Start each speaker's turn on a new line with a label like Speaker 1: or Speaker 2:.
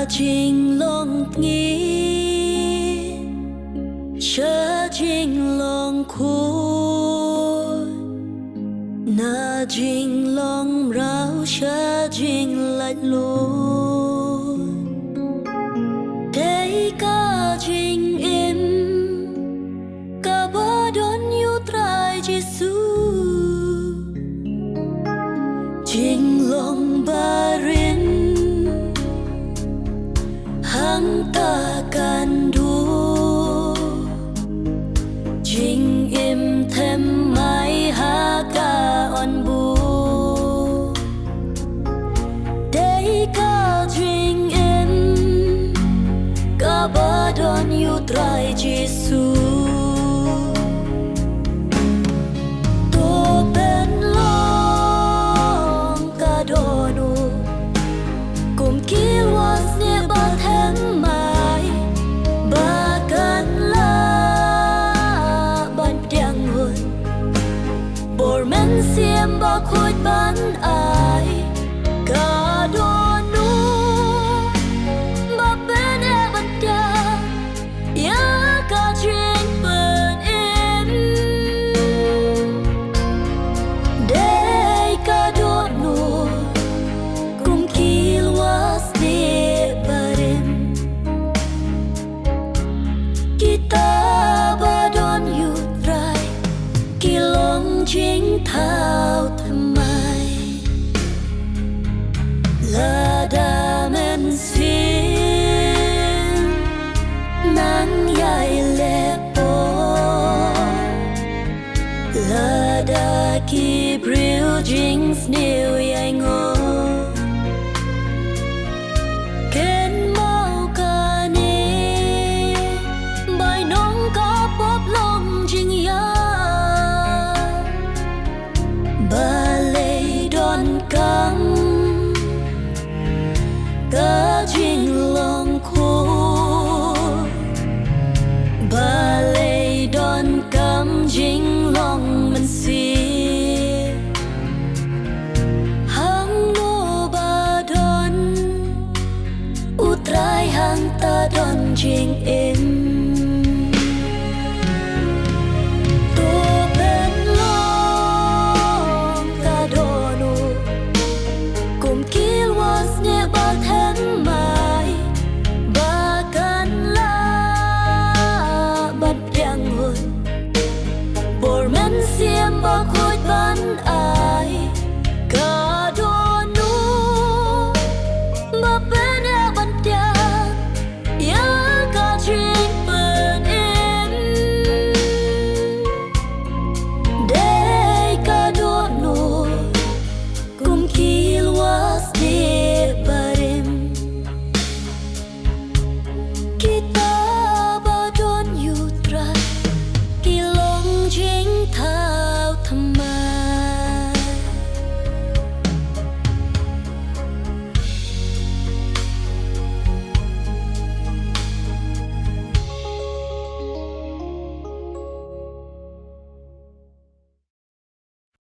Speaker 1: trình lòng nghĩ chớ trình lòng khôi na trình lòng ráo chớ trình lạnh lối để cả trình im cả ba đón yêu trai Giêsu trình lòng ba rin hang takkan du trình im thêm mãi ha ca on bu để cả trình im cả ba đón yêu trai Giêsu tô bên lòng cả đonu cùng kia was ne ba thêm mãi ba kan la ban tiang hun bor men xiêm ba khôi ban ai cả đonu ba bên e ban tiang ya cả chuyện bên em để cả đonu cùng kia was ne barim kita ba don yu trai ki long chính thao tham mai la da men xin nắng dài lệ po la da ki brill jings new yang